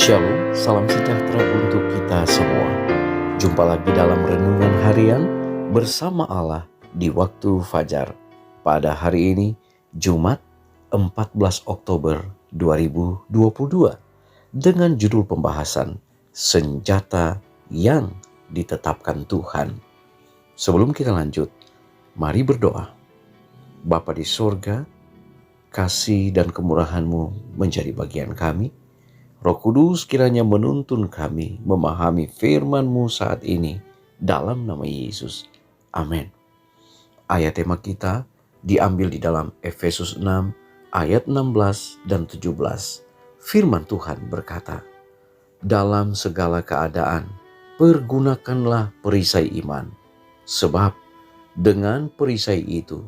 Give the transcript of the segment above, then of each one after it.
Shalom, salam sejahtera untuk kita semua. Jumpa lagi dalam Renungan Harian bersama Allah di waktu Fajar. Pada hari ini, Jumat 14 Oktober 2022, dengan judul pembahasan Senjata yang ditetapkan Tuhan. Sebelum kita lanjut, mari berdoa. Bapa di sorga, kasih dan kemurahan-Mu menjadi bagian kami. Roh Kudus kiranya menuntun kami memahami firman-Mu saat ini dalam nama Yesus. Amin. Ayat tema kita diambil di dalam Efesus 6 ayat 16 dan 17. Firman Tuhan berkata, "Dalam segala keadaan pergunakanlah perisai iman, sebab dengan perisai itu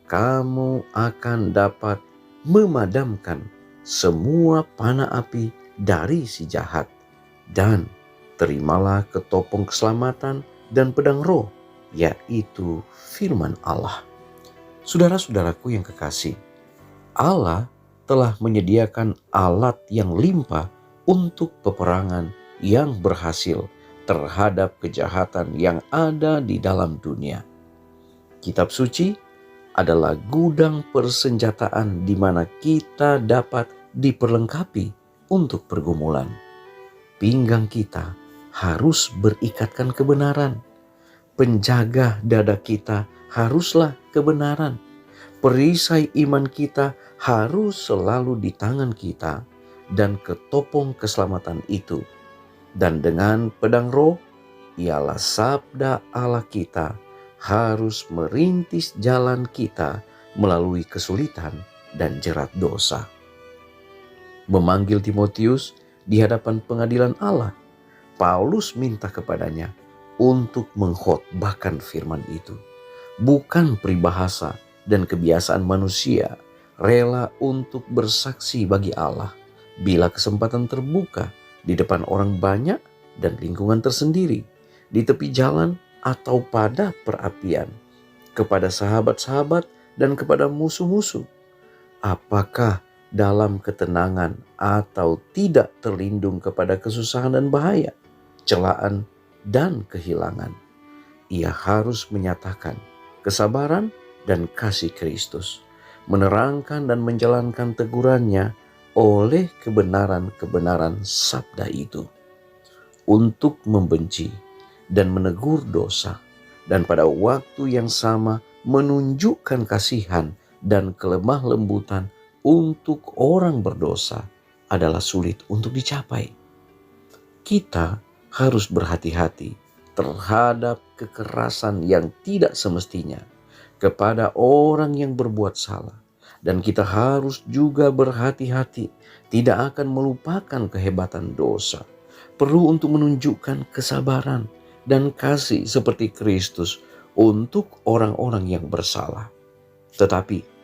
kamu akan dapat memadamkan semua panah api dari si jahat, dan terimalah ketopong keselamatan dan pedang roh, yaitu firman Allah." Saudara-saudaraku yang kekasih, Allah telah menyediakan alat yang limpah untuk peperangan yang berhasil terhadap kejahatan yang ada di dalam dunia. Kitab suci adalah gudang persenjataan di mana kita dapat diperlengkapi untuk pergumulan. Pinggang kita harus berikatkan kebenaran. Penjaga dada kita haruslah kebenaran. Perisai iman kita harus selalu di tangan kita, dan ketopong keselamatan itu. Dan dengan pedang roh, ialah sabda Allah kita, harus merintis jalan kita melalui kesulitan dan jerat dosa. Memanggil Timotius di hadapan pengadilan Allah, Paulus minta kepadanya untuk mengkhotbahkan firman itu, bukan peribahasa dan kebiasaan manusia, rela untuk bersaksi bagi Allah bila kesempatan terbuka di depan orang banyak dan lingkungan tersendiri, di tepi jalan atau pada perapian, kepada sahabat-sahabat dan kepada musuh-musuh. Apakah dalam ketenangan atau tidak terlindung kepada kesusahan dan bahaya, celaan dan kehilangan, ia harus menyatakan kesabaran dan kasih Kristus, menerangkan dan menjalankan tegurannya oleh kebenaran-kebenaran sabda itu, untuk membenci dan menegur dosa, dan pada waktu yang sama menunjukkan kasihan dan kelemah lembutan untuk orang berdosa adalah sulit untuk dicapai. Kita harus berhati-hati terhadap kekerasan yang tidak semestinya kepada orang yang berbuat salah. Dan kita harus juga berhati-hati tidak akan melupakan kehebatan dosa. Perlu untuk menunjukkan kesabaran dan kasih seperti Kristus untuk orang-orang yang bersalah. Tetapi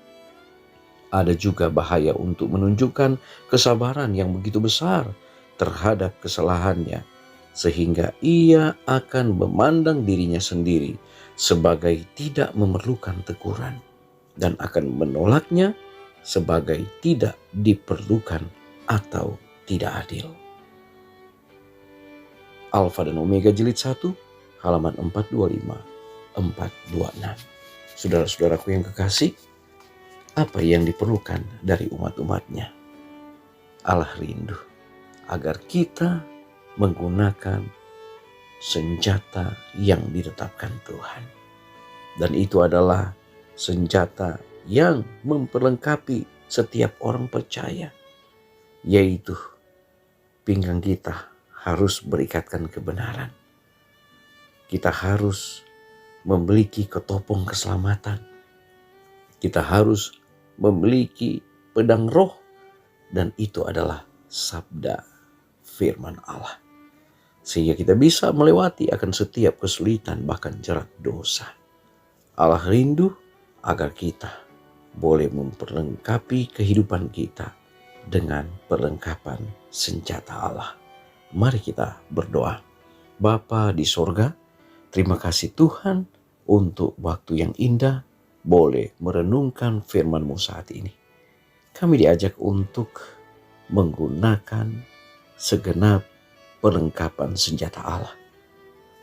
ada juga bahaya untuk menunjukkan kesabaran yang begitu besar terhadap kesalahannya, sehingga ia akan memandang dirinya sendiri sebagai tidak memerlukan teguran dan akan menolaknya sebagai tidak diperlukan atau tidak adil. Alfa dan Omega jilid 1 halaman 425-426. Saudara-saudaraku yang kekasih, apa yang diperlukan dari umat-umatnya? Allah rindu agar kita menggunakan senjata yang ditetapkan Tuhan. Dan itu adalah senjata yang memperlengkapi setiap orang percaya, yaitu pinggang kita harus berikatkan kebenaran. Kita harus memiliki ketopong keselamatan. Kita harus memiliki pedang roh, dan itu adalah sabda firman Allah, sehingga kita bisa melewati akan setiap kesulitan bahkan jerat dosa. Allah rindu agar kita boleh memperlengkapi kehidupan kita dengan perlengkapan senjata Allah. Mari kita berdoa. Bapa di sorga, terima kasih Tuhan untuk waktu yang indah boleh merenungkan firman-Mu saat ini. Kami diajak untuk menggunakan segenap perlengkapan senjata Allah.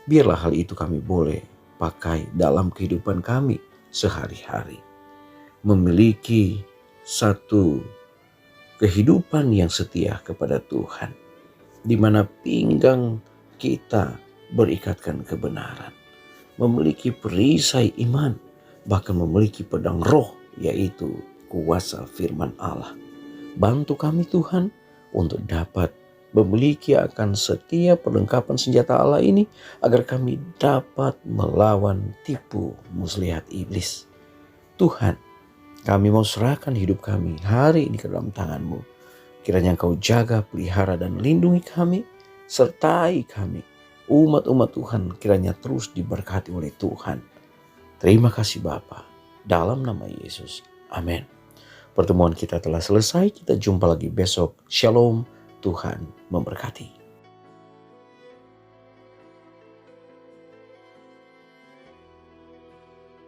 Biarlah hal itu kami boleh pakai dalam kehidupan kami sehari-hari. Memiliki satu kehidupan yang setia kepada Tuhan, di mana pinggang kita berikatkan kebenaran, memiliki perisai iman, bahkan memiliki pedang roh, yaitu kuasa firman Allah. Bantu kami Tuhan untuk dapat memiliki akan setiap perlengkapan senjata Allah ini, agar kami dapat melawan tipu muslihat iblis. Tuhan, kami mau serahkan hidup kami hari ini ke dalam tangan-Mu. Kiranya Engkau jaga, pelihara, dan lindungi kami, sertai kami. Umat-umat Tuhan kiranya terus diberkati oleh Tuhan. Terima kasih Bapa, dalam nama Yesus. Amin. Pertemuan kita telah selesai, kita jumpa lagi besok. Shalom, Tuhan memberkati.